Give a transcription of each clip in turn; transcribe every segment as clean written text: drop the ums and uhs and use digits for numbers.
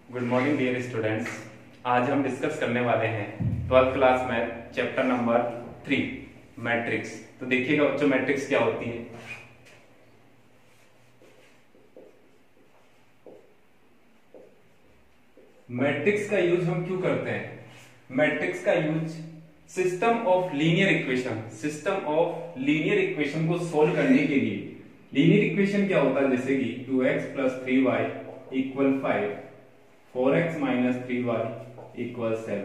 Good morning dear students. आज हम discuss करने वाले हैं 12th class math chapter number 3 matrix. तो देखिएगा बच्चों, मैट्रिक्स क्या होती है। मैट्रिक्स का यूज हम क्यों करते हैं? मैट्रिक्स का use system of linear equation को सोल्व करने के लिए। लीनियर इक्वेशन क्या होता है? जैसे कि 2x + 3y = 5, 4x - 3y = 7।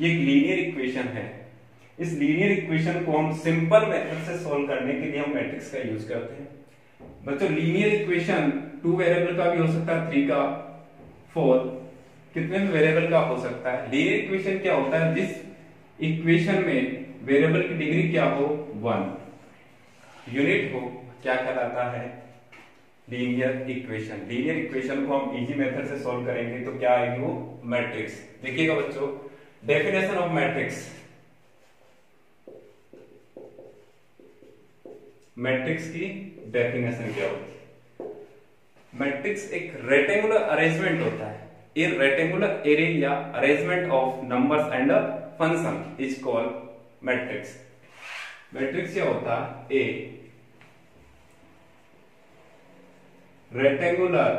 ये एक लीनियर इक्वेशन है। इस लीनियर इक्वेशन को हम सिंपल मेथड से सोल्व करने के लिए हम मैट्रिक्स का यूज करते हैं। बच्चों, लीनियर इक्वेशन 2 वेरिएबल का भी हो सकता है, 3 का, 4, कितने भी वेरिएबल का हो सकता है। लीनियर इक्वेशन क्या होता है? जिस इक्वेशन में वेरिएबल की डिग्री क्या हो, 1 यूनिट हो, क्या कहलाता है? Linear equation. लीनियर इक्वेशन को हम इजी मेथड से सॉल्व करेंगे तो क्या आएगी? वो मैट्रिक्स। देखिएगा बच्चों, डेफिनेशन ऑफ मैट्रिक्स। मैट्रिक्स की डेफिनेशन क्या होती है? मैट्रिक्स एक रेक्टेंगुलर अरेंजमेंट होता है। ए रेक्टेंगुलर एरे या arrangement of numbers and a function is called matrix. Matrix क्या होता है? ए रेक्टेंगुलर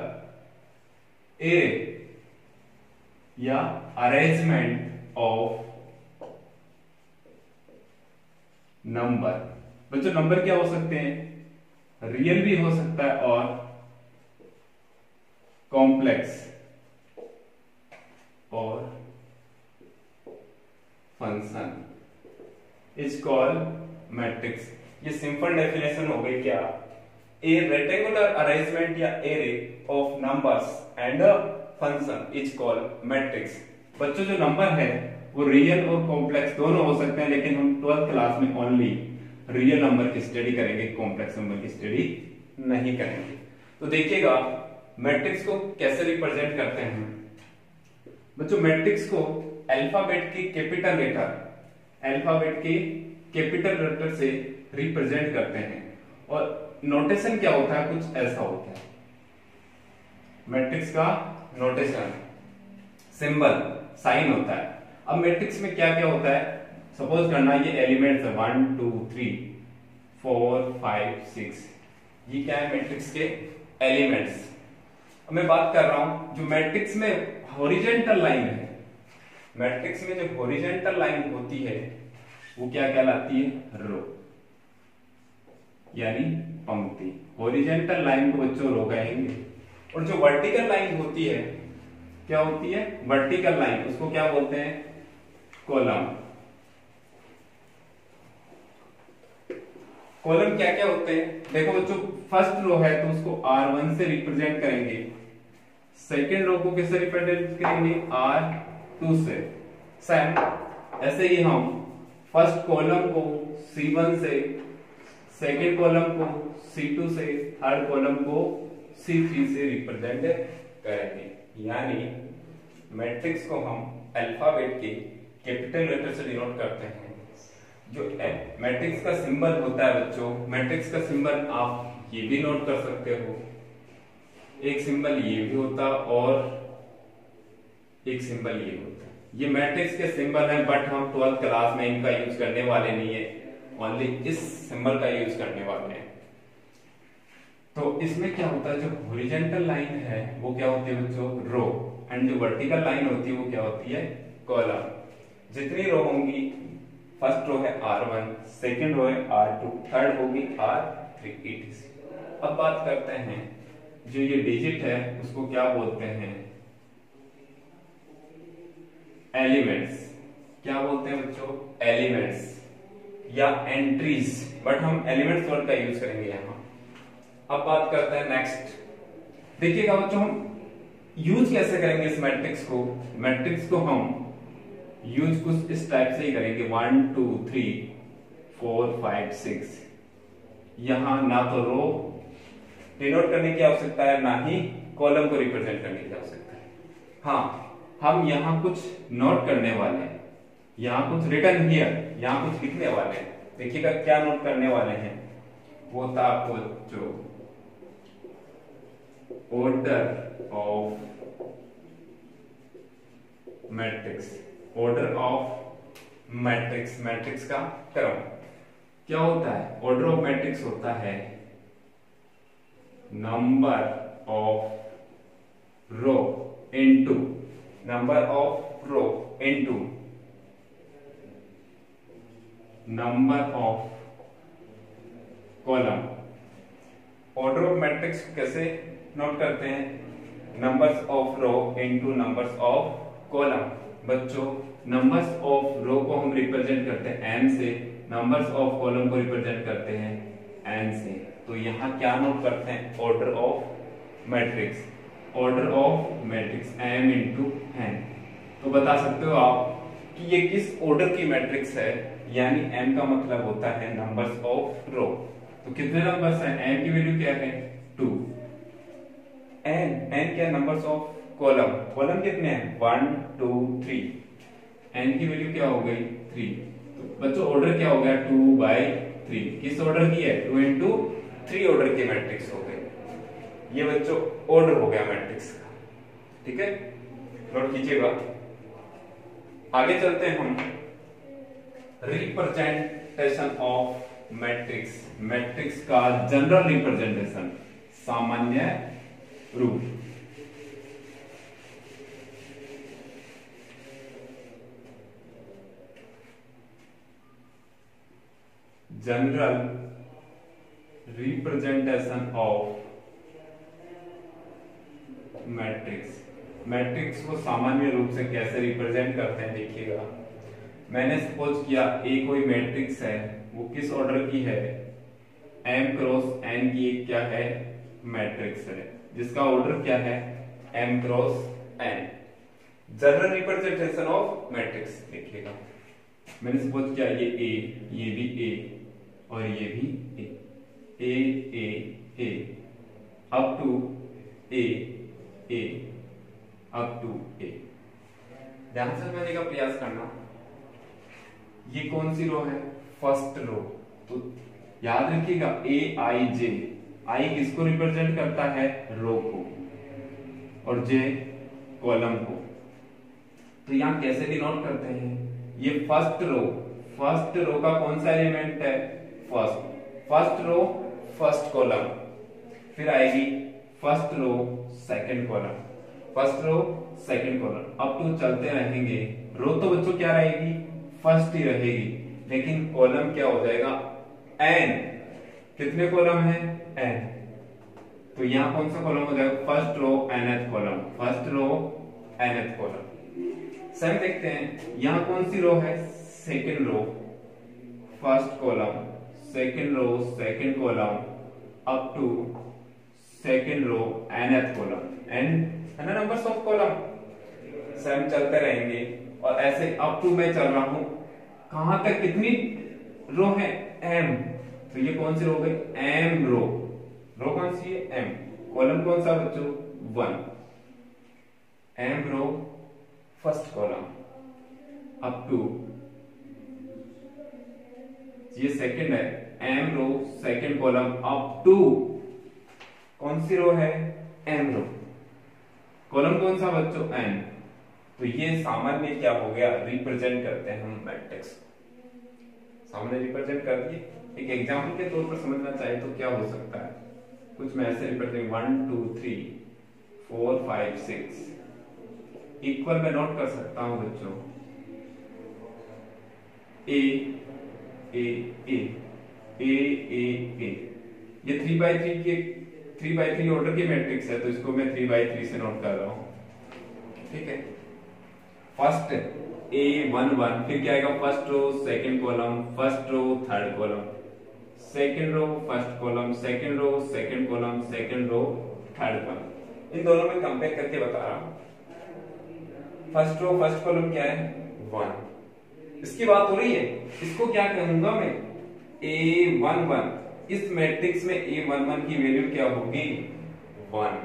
एरे या अरेंजमेंट ऑफ नंबर। बच्चों, नंबर क्या हो सकते हैं? रियल भी हो सकता है और कॉम्प्लेक्स और फंक्शन इज कॉल्ड मैट्रिक्स। ये सिंपल डेफिनेशन हो गई क्या? ए रेक्टेंगुलर अरेंजमेंट या array of numbers and a function is called matrix. बच्चों, जो नंबर है वो रियल और कॉम्प्लेक्स दोनों हो सकते हैं, लेकिन हम 12th क्लास में ओनली रियल नंबर की स्टडी करेंगे, कॉम्प्लेक्स नंबर की स्टडी नहीं करेंगे। तो देखिएगा मैट्रिक्स को कैसे रिप्रेजेंट करते हैं। बच्चों, मैट्रिक्स को अल्फाबेट के कैपिटल लेटर से रिप्रेजेंट करते हैं। और नोटेशन क्या होता है? कुछ ऐसा होता है मैट्रिक्स का नोटेशन, सिंबल, साइन होता है। अब मैट्रिक्स में क्या क्या होता है? सपोज करना, ये एलिमेंट्स है 1 2 3 4 5 6। ये क्या है? मैट्रिक्स के एलिमेंट्स। अब मैं बात कर रहा हूं जो मैट्रिक्स में हॉरिजॉन्टल लाइन है। मैट्रिक्स में जो हॉरिजॉन्टल लाइन होती है वो क्या कहलाती है? रो, यानी पंक्ति। हॉरिजॉन्टल लाइन को बच्चों रो कहेंगे। और जो वर्टिकल लाइन होती है, क्या होती है? वर्टिकल लाइन, उसको क्या बोलते हैं? कॉलम। कॉलम क्या क्या होते हैं? देखो बच्चों, फर्स्ट रो है तो उसको R1 से रिप्रेजेंट करेंगे, सेकेंड रो को किससे रिप्रेजेंट करेंगे? R2 से। सेम ऐसे ही हम फर्स्ट कॉलम को C1 से, सेकेंड कॉलम को C2 से, थर्ड कॉलम को C3 से रिप्रेजेंट करेंगे। यानी मैट्रिक्स को हम अल्फाबेट के कैपिटल लेटर से डिनोट करते हैं। जो मैट्रिक्स का सिंबल होता है बच्चों, मैट्रिक्स का सिंबल आप ये भी नोट कर सकते हो। एक सिंबल ये भी होता और एक सिंबल ये होता। ये मैट्रिक्स के सिंबल हैं, बट हम 12th क्लास में इनका यूज करने वाले नहीं है, ओनली इस सिंबल का यूज करने वाले हैं। तो इसमें क्या होता है? जो हॉरिजॉन्टल लाइन है वो क्या होती है बच्चों? रो। एंड जो वर्टिकल लाइन होती है वो क्या होती है? कॉलम। जितनी रो होंगी, फर्स्ट रो है R1, सेकेंड रो है R2, थर्ड होगी R3 etc। अब बात करते हैं, जो ये डिजिट है उसको क्या बोलते हैं? एलिमेंट्स। क्या बोलते हैं बच्चों? एलिमेंट्स या एंट्रीज, बट हम एलिमेंट्स वर्ड का यूज करेंगे यहां। अब बात करते हैं नेक्स्ट। देखिएगा बच्चों, हम यूज कैसे करेंगे इस मैट्रिक्स को? मैट्रिक्स को हम यूज कुछ इस टाइप से ही करेंगे, 1 2 3 4 5 6। यहां ना तो रो डिनोट करने की आवश्यकता है, ना ही कॉलम को रिप्रेजेंट करने की आवश्यकता है। हाँ, हम यहां कुछ नोट करने वाले हैं, यहां कुछ रिटर्न हियर, यहां कुछ लिखने वाले हैं। देखिएगा क्या नोट करने वाले हैं? वो था आपको जो order of matrix, order of matrix, matrix का क्रम क्या होता है? ऑर्डर ऑफ मैट्रिक्स होता है number of row into number of row into number of column. Order of matrix कैसे नोट करते हैं? Numbers of row into numbers of column. बच्चों, नंबर्स ऑफ रो को हम रिप्रेजेंट करते हैं n से, नंबर्स ऑफ कॉलम को रिप्रेजेंट करते हैं n से। तो यहां क्या नोट करते हैं? Order of matrix, order of matrix m into n। तो बता सकते हो आप कि ये किस ऑर्डर की मैट्रिक्स है, यानी m का मतलब होता है नंबर्स ऑफ रो। तो कितने नंबर्स हैं? m की वैल्यू क्या है? 2। n क्या? नंबर्स ऑफ कॉलम, कॉलम कितने हैं? 1 2 3। n की वैल्यू क्या हो गई? 3। तो बच्चों ऑर्डर क्या हो गया? 2/3। किस ऑर्डर की है? 2 इंटू 3 ऑर्डर की मैट्रिक्स हो गई। ये बच्चों ऑर्डर हो गया मैट्रिक्स का, ठीक है, नोट कीजिएगा। आगे चलते हैं हम रिप्रेजेंटेशन ऑफ मैट्रिक्स, मैट्रिक्स का जनरल रिप्रेजेंटेशन, सामान्य रूप। General representation of matrix, matrix को सामान्य रूप से कैसे रिप्रेजेंट करते हैं देखिएगा। मैंने सपोज किया ए कोई मैट्रिक्स है, वो किस ऑर्डर की है? m क्रॉस n की एक क्या है? मैट्रिक्स है, जिसका ऑर्डर क्या है? m cross n। General representation of matrix देखिएगा, मैंने सपोज किया ये a, ये भी a और ये भी a up to a up to a। ध्यान से समझने का प्रयास करना। ये कौन सी रो है? First row. तो याद रखिएगा aij, i किसको रिप्रेजेंट करता है? रो को, और j कॉलम को। तो यहां कैसे डिनोट करते हैं? ये फर्स्ट रो, फर्स्ट रो का कौन सा एलिमेंट है? फर्स्ट रो फर्स्ट कॉलम, फिर आएगी first row second column, first row second column, up to चलते रहेंगे। रो तो बच्चों क्या रहेगी? फर्स्ट ही रहेगी, लेकिन कॉलम क्या हो जाएगा? n। कितने कॉलम है? n। तो यहां कौन सा कॉलम हो जाएगा? First row nth column, first row nth column. Same देखते हैं, यहां कौन सी रो है? Second row first column, second row second column, up to second row nth column. n है ना नंबर्स ऑफ कॉलम। सेम चलते रहेंगे और ऐसे अप टू मैं चल रहा हूं, कहां तक? कितनी रो है? m। तो ये कौन सी रो गई? m रो। रो कौन सी है? m। कॉलम कौन सा बच्चों? 1। m row first column up to, ये सेकंड है, m row second column up to कौन सी रो है? m रो। कॉलम कौन सा बच्चों? n। तो ये सामान्य क्या हो गया? रिप्रेजेंट करते हैं हम मैट्रिक्स, सामान्य रिप्रेजेंट कर दिए। एक एग्जांपल के तौर पर समझना चाहे तो क्या हो सकता है? कुछ मैं ऐसे रिप्रेजेंट 1 2 3 4 5 6 इक्वल में नोट कर सकता हूं बच्चों। a a a a a a, ये 3/3 की 3/3 ऑर्डर की मैट्रिक्स है, तो इसको मैं 3/3 से नोट कर रहा हूं, ठीक है। फर्स्ट a11, फिर क्या आएगा? First row second column, first row third column, second row first column, second row second column, second row third column. इन दोनों में कंपेयर करके बता रहा हूं। फर्स्ट रो फर्स्ट कॉलम क्या है? 1। इसकी बात हो रही है, इसको क्या कहूंगा मैं? a11। इस मैट्रिक्स में a11 की वैल्यू क्या होगी? 1।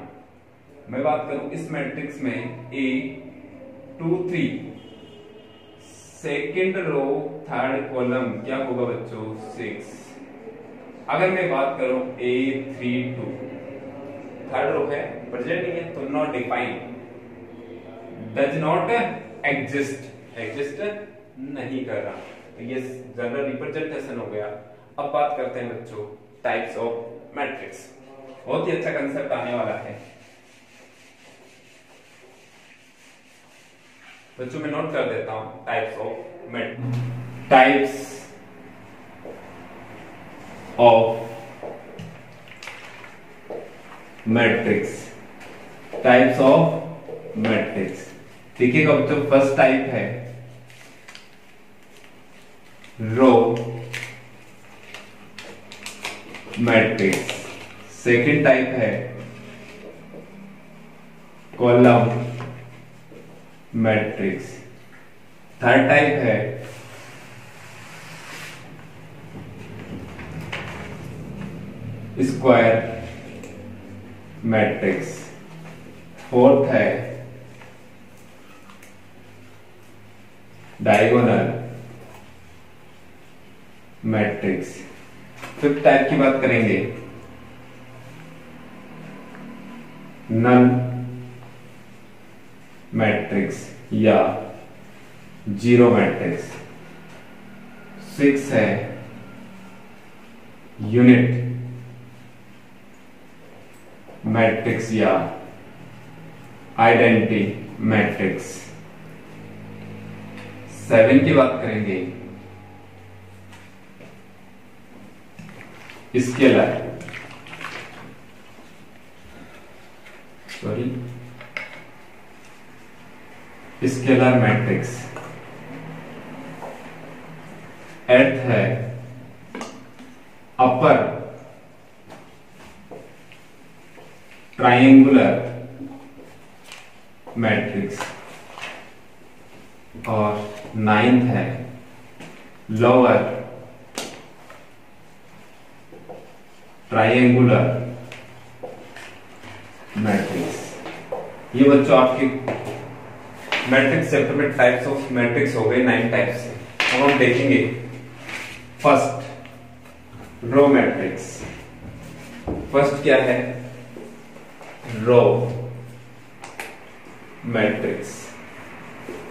मैं बात करूं इस मैट्रिक्स में a23, second row third column क्या होगा बच्चों? 6। अगर मैं बात करूं a32, थर्ड रो है, प्रेजेंट नहीं है, तो not defined, does not exist नहीं कर रहा। तो ये जनरल रिप्रेजेंटेशन हो गया। अब बात करते हैं बच्चों टाइप्स ऑफ मैट्रिक्स। बहुत ही अच्छा कंसेप्ट आने वाला है बच्चों, मैं नोट कर देता हूं types of matrix. Types of matrix, types of matrix. देखिएगा बच्चों, फर्स्ट टाइप है रो मैट्रिक्स, सेकेंड टाइप है कॉलम मैट्रिक्स, थर्ड टाइप है स्क्वायर मैट्रिक्स, फोर्थ है डायगोनल मैट्रिक्स, फिफ्थ टाइप की बात करेंगे नन मैट्रिक्स या जीरो मैट्रिक्स, सिक्स है यूनिट मैट्रिक्स या आइडेंटिटी मैट्रिक्स, सेवन की बात करेंगे स्केलर स्केलर मैट्रिक्स, एट है अपर ट्रायंगुलर मैट्रिक्स और नाइन्थ है लोअर ट्रायंगुलर मैट्रिक्स। ये बच्चों आपके मैट्रिक्स चैप्टर में टाइप्स ऑफ मैट्रिक्स हो गए 9 टाइप्स से। अब हम देखेंगे फर्स्ट रो मैट्रिक्स। फर्स्ट क्या है रो मैट्रिक्स।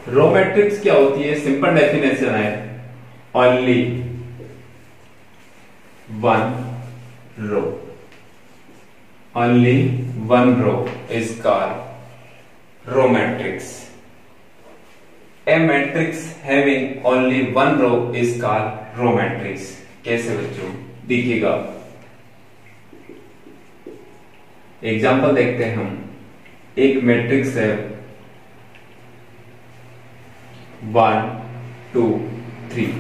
रो मैट्रिक्स क्या होती है, सिंपल डेफिनेशन है only one row, only one row is called row matrix. A matrix having only one row is called row matrix. कैसे बच्चों देखिएगा, एग्जाम्पल देखते हैं हम। एक मैट्रिक्स है 1 2 3,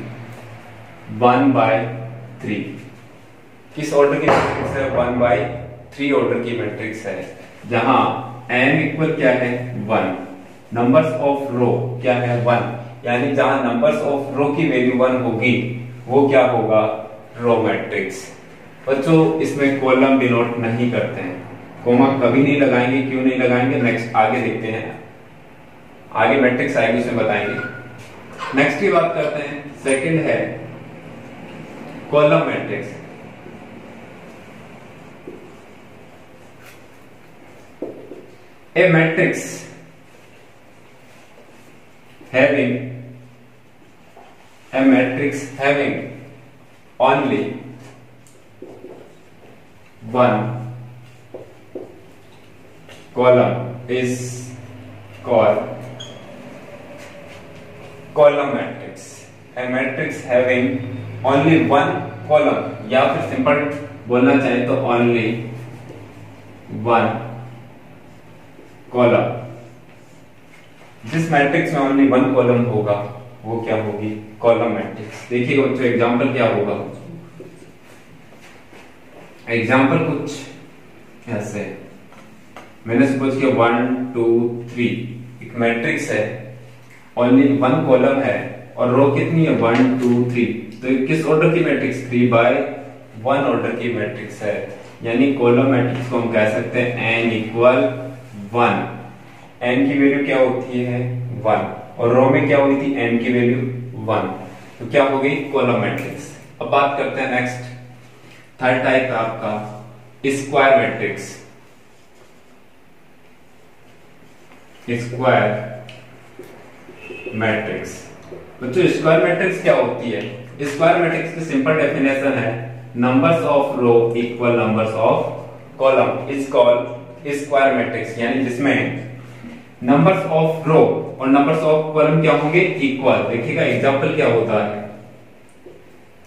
1 by 3। किस ऑर्डर की मैट्रिक्स है 1 by 3 ऑर्डर की मैट्रिक्स है, जहां n इक्वल क्या है 1, नंबर्स ऑफ रो क्या है 1, यानी जहां नंबर्स ऑफ रो की वैल्यू 1 होगी वो क्या होगा रो मैट्रिक्स। बच्चों इसमें कॉलम डिनोट नहीं करते हैं, कोमा कभी नहीं लगाएंगे। क्यों नहीं लगाएंगे, नेक्स्ट आगे देखते हैं, आगे मैट्रिक्स आएगी उसमें बताएंगे। नेक्स्ट की बात करते हैं, सेकंड है column matrix. A matrix having only one column is called column matrix. A matrix having only one column, या फिर सिंपल बोलना चाहे तो only one कॉलम। जिस मैट्रिक्स में ओनली वन कॉलम होगा वो क्या होगी कॉलम मैट्रिक्स। देखिएगा बच्चों एग्जांपल क्या होगा, एग्जांपल कुछ ऐसे, मैंने सपोज किया 1 2 3 एक मैट्रिक्स है, ओनली वन कॉलम है और रो कितनी है 1 2 3, तो किस ऑर्डर की मैट्रिक्स 3 by 1 ऑर्डर की मैट्रिक्स है, यानी कॉलम मैट्रिक्स को हम कह सकते हैं n इक्वल 1। n की वैल्यू क्या होती है 1 और रो में क्या हुई थी n की वैल्यू 1, तो क्या हो गई कॉलम मैट्रिक्स। अब बात करते हैं नेक्स्ट, थर्ड टाइप है आपका स्क्वायर मैट्रिक्स। Square matrix. बच्चों स्क्वायर मैट्रिक्स क्या होती है? स्क्वायर मैट्रिक्स की सिंपल डेफिनेशन है numbers of row equal numbers of column is called square matrix, यानी जिसमें नंबर्स ऑफ रो और नंबर्स ऑफ कॉलम क्या होंगे? इक्वल। देखिएगा एग्जांपल क्या होता है,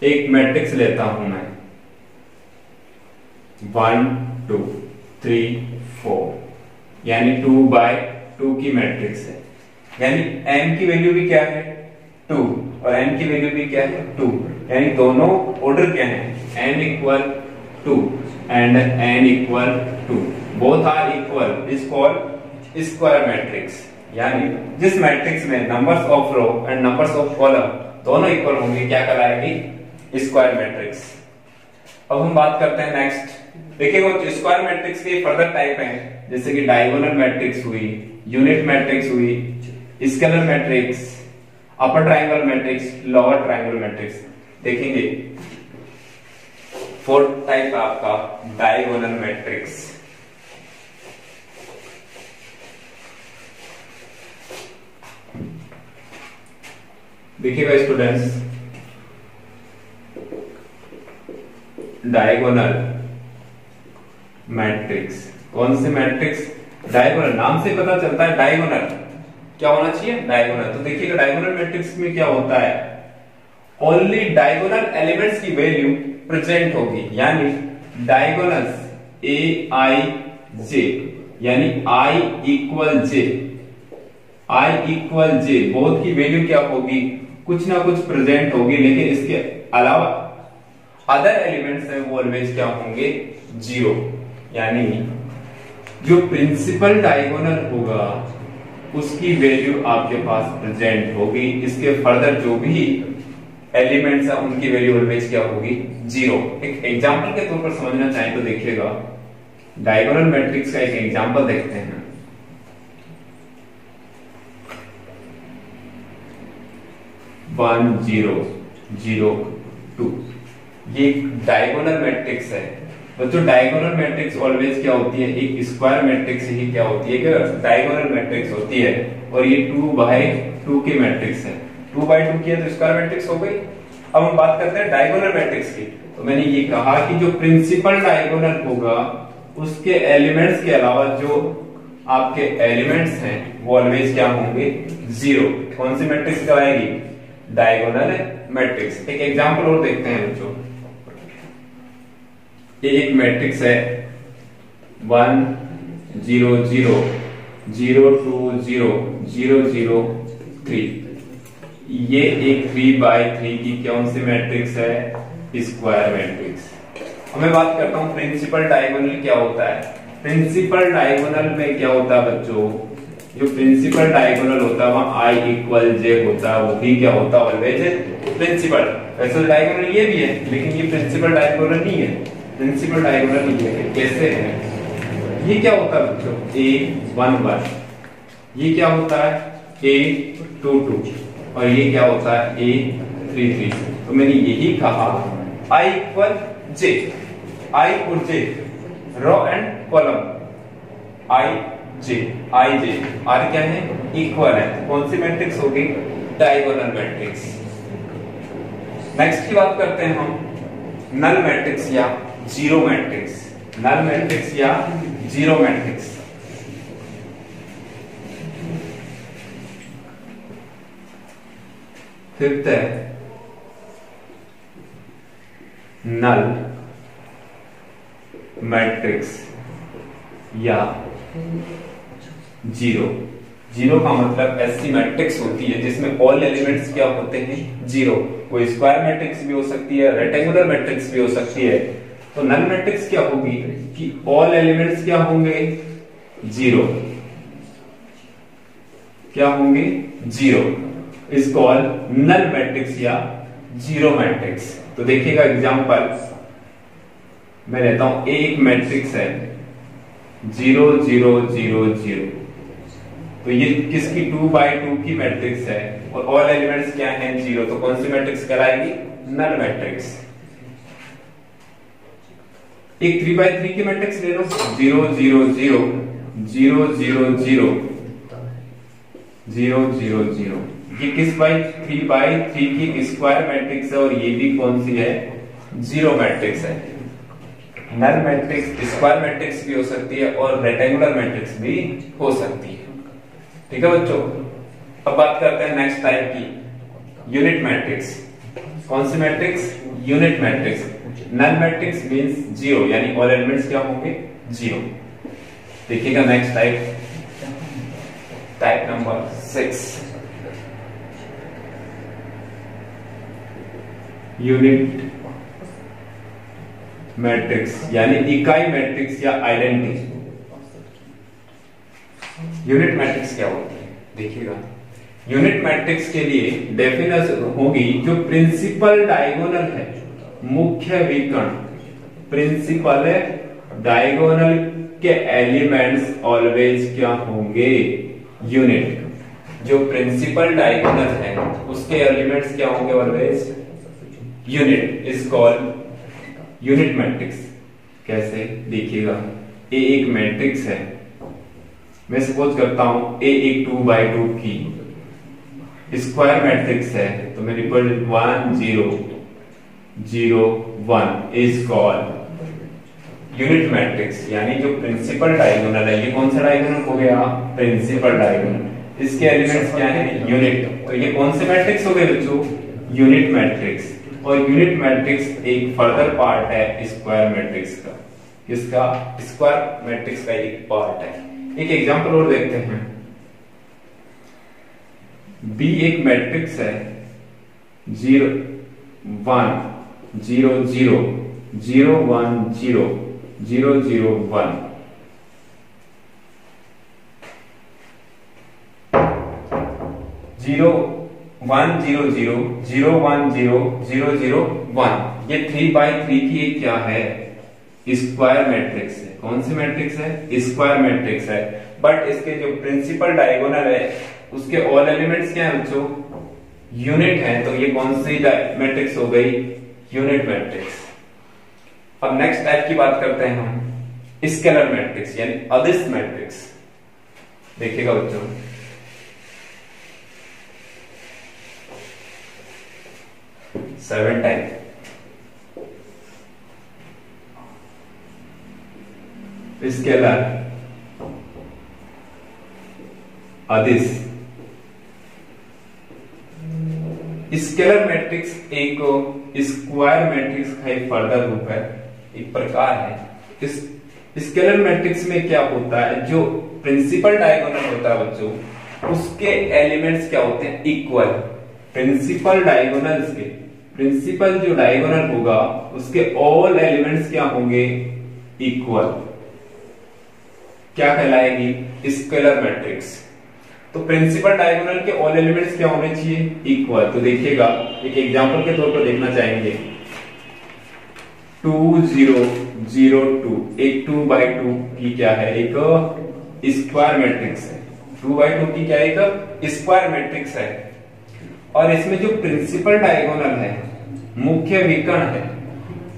एक मैट्रिक्स लेता हूं मैं 1 2 3 4, यानी 2 बाय 2 की मैट्रिक्स है, यानी m की वैल्यू भी क्या है? 2 और n की वैल्यू भी क्या है? 2, यानी दोनों ऑर्डर क्या है? n equal 2 and n equal 2, both are equal is called square matrix. यानी जिस मैट्रिक्स में numbers of row and numbers of column दोनों इक्वल होंगे क्या कहलाएगी? Square matrix. अब हम बात करते हैं नेक्स्ट। देखिएगा स्क्वायर मैट्रिक्स के फर्दर टाइप हैं, जैसे कि डायगोनल मैट्रिक्स हुई, यूनिट मैट्रिक्स हुई, scalar matrix, upper triangle matrix, lower triangle matrix. देखेंगे फोर्थ टाइप आपका डायगोनल मैट्रिक्स। देखिएगा स्टूडेंट्स, डायगोनल मैट्रिक्स, कौन से मैट्रिक्स? डायगोनल, नाम से पता चलता है डायगोनल क्या होना चाहिए? डायगोनल। तो देखिएगा डायगोनल मैट्रिक्स में क्या होता है? ओनली डायगोनल एलिमेंट्स की वैल्यू प्रेजेंट होगी, यानी डायगोनल्स ए आई जे, यानी I equal J, I equal J, both की वैल्यू क्या होगी? कुछ ना कुछ प्रेजेंट होगी, लेकिन इसके अलावा अदर एलिमेंट्स है वो ऑलवेज क्या होंगे? जीरो। यानी जो प्रिंसिपल डायगोनल होगा उसकी वैल्यू आपके पास प्रेजेंट होगी, इसके फर्दर जो भी एलिमेंट्स है उनकी वैल्यू ऑलवेज क्या होगी? जीरो। एक एग्जांपल के तौर पर समझना चाहें तो देखिएगा, डायगोनल मैट्रिक्स का एक एग्जांपल देखते हैं। 1 0 0 2, ये डायगोनल मैट्रिक्स है। बच्चों डायगोनल मैट्रिक्स ऑलवेज क्या होती है? एक स्क्वायर मैट्रिक्स ही क्या होती है? क्या डायगोनल मैट्रिक्स होती है, और ये 2 बाय 2 की मैट्रिक्स है। 2 बाय 2 की है तो स्क्वायर मैट्रिक्स हो गई। अब हम बात करते हैं डायगोनल मैट्रिक्स की। तो मैंने ये कहा कि जो प्रिंसिपल डायगोनल होगा उसके एलिमेंट्स के अलावा जो आपके एलिमेंट्स हैं वो ऑलवेज क्या होंगे? जीरो। कौन सी मैट्रिक्स कहलाएगी? Diagonal matrix. एक एग्जांपल और देखते हैं बच्चों, ये एक मैट्रिक्स है 1 0 0 0 2 0 0 0 3, ये एक 3 बाय 3 की कौन सी मैट्रिक्स है? Square matrix. अब मैं बात करता हूं प्रिंसिपल डायगोनल क्या होता है। प्रिंसिपल डायगोनल में क्या होता है बच्चों? जो प्रिंसिपल डायगोनल होता है वहां आई इक्वल जे होता है, वो भी क्या होता है? Always principal. वैसे डायगोनल ये भी है, लेकिन ये प्रिंसिपल डायगोनल नहीं है। प्रिंसिपल डायगोनल नहीं है, कैसे है? ये क्या होता है बच्चों? A1 1, ये क्या होता है? A2 2, और ये क्या होता है? A3 3। तो मैंने यही कहा I इक्वल जे, I और J row and column, I J I J are क्या है? इक्वल है। कौन सी मैट्रिक्स होगी? Diagonal matrix. नेक्स्ट की बात करते हैं हम नल मैट्रिक्स या जीरो मैट्रिक्स। नल मैट्रिक्स या जीरो मैट्रिक्स। फिफ्थ है नल मैट्रिक्स या जीरो। जीरो का मतलब ऐसी मैट्रिक्स होती है जिसमें ऑल एलिमेंट्स क्या होते हैं? जीरो। कोई स्क्वायर मैट्रिक्स भी हो सकती है, रेक्टेंगुलर मैट्रिक्स भी हो सकती है। तो नल मैट्रिक्स क्या होगी कि ऑल एलिमेंट्स क्या होंगे? जीरो। क्या होंगे? Zero. Is called null matrix या जीरो मैट्रिक्स। तो देखिएगा एग्जांपल मैं लेता हूं, एक मैट्रिक्स है 0 0 0 0, तो ये किसकी? 2 बाय 2 की मैट्रिक्स है और ऑल एलिमेंट्स क्या हैं? जीरो। तो कौन सी मैट्रिक्स कहलाएगी? Null matrix. एक 3 बाय 3 की मैट्रिक्स ले लो, 0 0 0 0 0 0 0 0 0, ये किस बाई 3/3 की स्क्वायर मैट्रिक्स है और ये भी कौन सी है, जीरो मैट्रिक्स है। नल मैट्रिक्स स्क्वायर मैट्रिक्स भी हो सकती है और रेक्टेंगुलर मैट्रिक्स भी हो सकती है। ठीक है बच्चों, अब बात करते हैं नेक्स्ट टाइप की, यूनिट मैट्रिक्स। कौन सी matrix, unit matrix. Null matrix means zero, यानी ऑल एलिमेंट्स क्या होंगे, जीरो। देखिएगा next type, type number 6, unit matrix यानी इकाई मैट्रिक्स या आइडेंटिटी। यूनिट मैट्रिक्स क्या होती है, देखिएगा यूनिट मैट्रिक्स के लिए डेफिनेशन होगी, जो प्रिंसिपल डायगोनल है, मुख्य विकर्ण प्रिंसिपल डायगोनल के एलिमेंट्स ऑलवेज क्या होंगे, यूनिट। जो प्रिंसिपल डायगोनल है उसके एलिमेंट्स क्या होंगे, always unit is called unit matrix. कैसे, देखिएगा ए एक मैट्रिक्स है, मैं सपोज करता हूं ए एक 2/2 की स्क्वायर मैट्रिक्स है, तो मैं represent 1 0 0 1 is called unit matrix. यानी जो प्रिंसिपल डायगोनल है, ये कौन सा डायगोनल हो गया, प्रिंसिपल डायगोनल, इसके एलिमेंट्स क्या है, यूनिट। तो ये कौन से मैट्रिक्स हो गए बच्चों, यूनिट मैट्रिक्स। और यूनिट मैट्रिक्स एक फर्दर पार्ट है स्क्वायर मैट्रिक्स का। किसका, स्क्वायर मैट्रिक्स का एक पार्ट है। एक एग्जांपल और देखते हैं, बी एक मैट्रिक्स है, 0 1 0 0 0 1 0 0 0 1, जीरो 1 0 0 0 1 0 0 0 1। ये 3/3 की एक क्या है, स्क्वायर मैट्रिक्स है। कौन सी मैट्रिक्स है, स्क्वायर मैट्रिक्स है। बट इसके जो प्रिंसिपल डायगोनल है उसके ऑल एलिमेंट्स क्या है बच्चों, यूनिट है। तो ये कौन सी मैट्रिक्स हो गई, यूनिट मैट्रिक्स। अब नेक्स्ट टाइप की बात करते हैं हम, स्केलर मैट्रिक्स यानी अदिश मैट्रिक्स। देखिएगा बच्चों, सेवन टाइप, स्केलर, अदिश। स्केलर मैट्रिक्स एक स्क्वायर मैट्रिक्स का एक फर्दर रूप है, एक प्रकार है। इस स्केलर मैट्रिक्स में क्या होता है, जो प्रिंसिपल डायगोनल होता है बच्चों, उसके एलिमेंट्स क्या होते हैं, इक्वल। प्रिंसिपल डायगोनल्स के, प्रिंसिपल जो डायगोनल होगा उसके ऑल एलिमेंट्स क्या होंगे, इक्वल। क्या कहलाएगी, स्केलर मैट्रिक्स। तो प्रिंसिपल डायगोनल के ऑल एलिमेंट्स क्या होने चाहिए, इक्वल। तो देखिएगा एक एग्जांपल के तौर पर देखना चाहेंगे, 2 0 0 2, एक 2/2 की क्या है, एक स्क्वायर मैट्रिक्स है। 2/2 की क्या है, एक स्क्वायर मैट्रिक्स है। और इसमें जो प्रिंसिपल डायगोनल है, मुख्य विकर्ण है,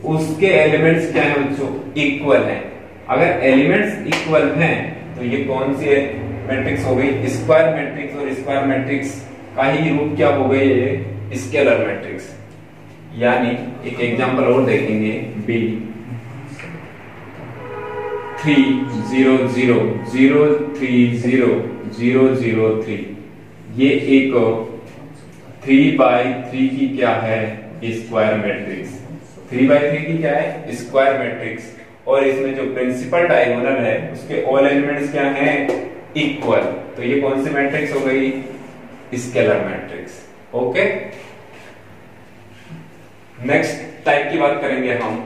उसके एलिमेंट्स क्या है बच्चों, इक्वल है। अगर एलिमेंट्स इक्वल हैं तो ये कौन सी मैट्रिक्स हो गई, स्क्वायर मैट्रिक्स। और स्क्वायर मैट्रिक्स का ही रूप क्या हो गई, ये स्केलर मैट्रिक्स। यानी एक एग्जांपल और देखेंगे, बी 3 0 0 0 3 0 0 0 3, ये एक 3/3 की क्या है, स्क्वायर मैट्रिक्स। 3/3 की क्या है, स्क्वायर मैट्रिक्स। और इसमें जो प्रिंसिपल डायगोनल है उसके ऑल एलिमेंट्स क्या हैं, इक्वल। तो ये कौन सी मैट्रिक्स हो गई, scalar matrix. Okay, next type की बात करेंगे हम,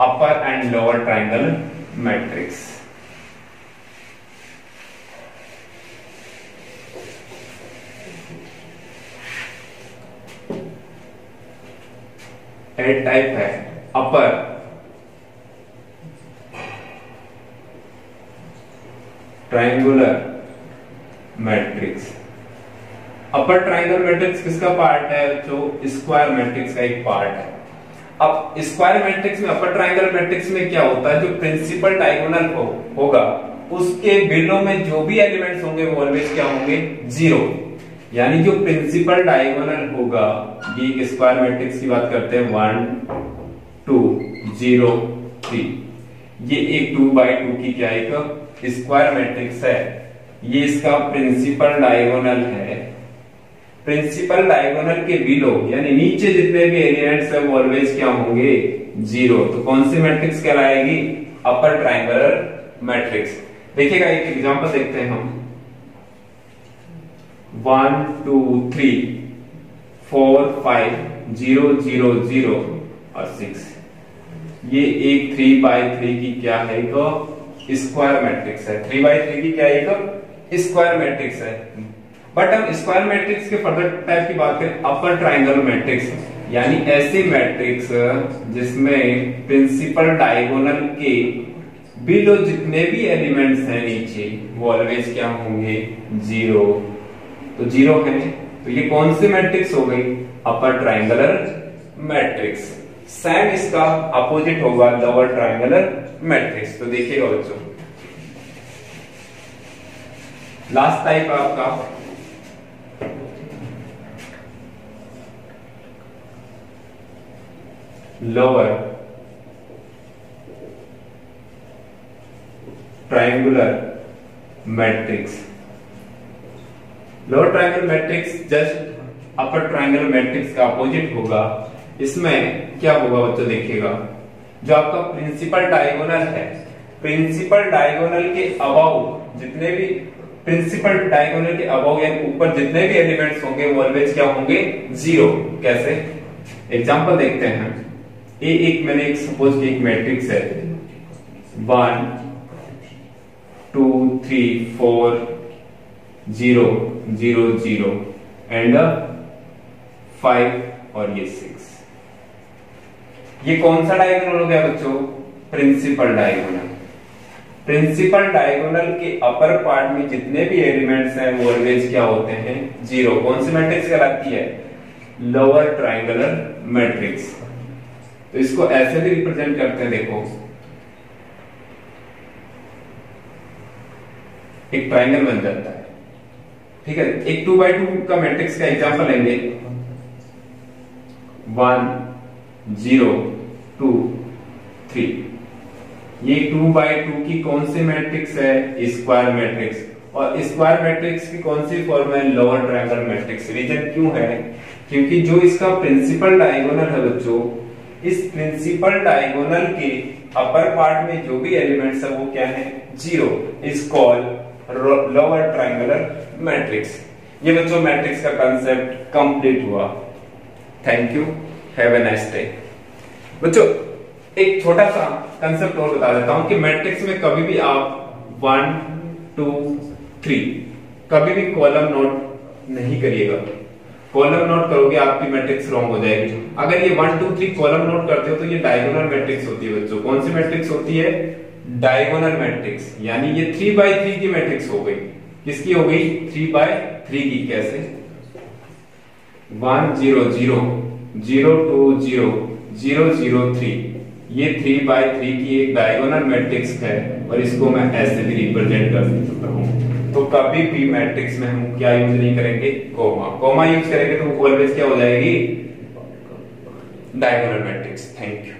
अपर एंड लोअर ट्रायंगल मैट्रिक्स। एक टाइप है upper triangular matrix. Upper triangle matrix किसका पार्ट है, जो स्क्वायर मैट्रिक्स का एक पार्ट है। अब स्क्वायर मैट्रिक्स में, अपर ट्रायंगल मैट्रिक्स में क्या होता है, जो प्रिंसिपल डायगोनल होगा उसके बिलो में जो भी एलिमेंट्स होंगे वो ऑलवेज क्या होंगे, जीरो। यानी जो प्रिंसिपल डायगोनल होगा, ये एक स्क्वायर मैट्रिक्स की बात करते हैं 1 2 0 3, ये एक 2x2 की क्या एक स्क्वायर मैट्रिक्स है, ये इसका प्रिंसिपल डायगोनल है। प्रिंसिपल डायगोनल के बिलो यानी नीचे जितने भी एलिमेंट्स है वो ऑलवेज क्या होंगे 0, तो कौन सी मैट्रिक्स कहलाएगी, अपर ट्रायंगुलर मैट्रिक्स। देखिएगा एक एग्जांपल देखते हैं हम, 1 2 3 4 5 0 0 0 और 6, ये एक 3x3 की क्या है, एक स्क्वायर मैट्रिक्स है। 3x3 की क्या है, एक स्क्वायर मैट्रिक्स है। बट हम स्क्वायर मैट्रिक्स के फर्दर टाइप की बात करें, अपर ट्रायंगुलर मैट्रिक्स, यानी ऐसी मैट्रिक्स जिसमें प्रिंसिपल डायगोनल के बिलो जितने भी एलिमेंट्स हैं नीचे वो ऑलवेज क्या होंगे 0, तो 0 है, तो ये कौन सी मैट्रिक्स हो गई, अपर ट्रायंगुलर मैट्रिक्स। सेम इसका अपोजिट होगा लोअर ट्रायंगुलर मैट्रिक्स। तो देखिएगा बच्चों, लास्ट टाइप आपका lower triangular matrix. Lower triangular matrix just upper triangular matrix का अपोजिट होगा। इसमें क्या होगा बच्चों, देखिएगा जो आपका प्रिंसिपल डायगोनल है, प्रिंसिपल डायगोनल के अबव जितने भी प्रिंसिपल डायगोनल के अबव यानी ऊपर जितने भी एलिमेंट्स होंगे वो ऑलवेज क्या होंगे 0। कैसे, एग्जांपल देखते हैं। एक मैंने एक सपोज की एक मैट्रिक्स है 1 2 3 4 0 0 0 एंड 5 और ये 6, ये कौन सा डायगोनल हो गया बच्चों, प्रिंसिपल डायगोनल। प्रिंसिपल डायगोनल के अपर पार्ट में जितने भी एलिमेंट्स हैं वो ऑलवेज क्या होते हैं 0। कौन सी मैट्रिक्स कहलाती है, लोअर ट्रायंगुलर मैट्रिक्स। तो इसको ऐसे भी रिप्रेजेंट करते हैं, देखो एक ट्रायंगल बन जाता है, ठीक है। एक 2x2 का मैट्रिक्स का एग्जांपल लेंगे, 1 0 2 3, ये 2x2 की कौन सी मैट्रिक्स है, स्क्वायर मैट्रिक्स। और स्क्वायर मैट्रिक्स की कौन सी फॉर्म है, लोअर ट्रायंगुलर मैट्रिक्स। रीजन क्यों है, क्योंकि जो इसका प्रिंसिपल डायगोनल है बच्चों, इस प्रिंसिपल डायगोनल के अपर पार्ट में जो भी एलिमेंट्स है वो क्या है 0, is called lower triangular matrix. ये बच्चों मैट्रिक्स का कंसेप्ट कंप्लीट हुआ। Thank you, have a nice day. बच्चों एक छोटा सा कंसेप्ट और बता देता हूं कि मैट्रिक्स में कभी भी आप 1 2 3 कभी भी कॉलम नोट नहीं करिएगा। कॉलम नोट करोगे आपकी मैट्रिक्स रॉन्ग हो जाएगी। अगर ये 1 2 3 कॉलम नोट करते हो तो ये डायगोनल मैट्रिक्स होती है बच्चों। कौन सी मैट्रिक्स होती है, डायगोनल मैट्रिक्स। यानी ये 3x3 की मैट्रिक्स हो गई। किसकी हो गई, 3x3 की। कैसे, 1 0 0 0 2 0 0 0 3, ये 3x3 की एक डायगोनल मैट्रिक्स है और इसको मैं ऐसे भी रिप्रेजेंट कर सकता हूं। तो कभी भी मैट्रिक्स में हम क्या यूज नहीं करेंगे, कोमा यूज करेंगे तो ऑलवेज क्या हो जाएगी, डायगोनल मैट्रिक्स। Thank you.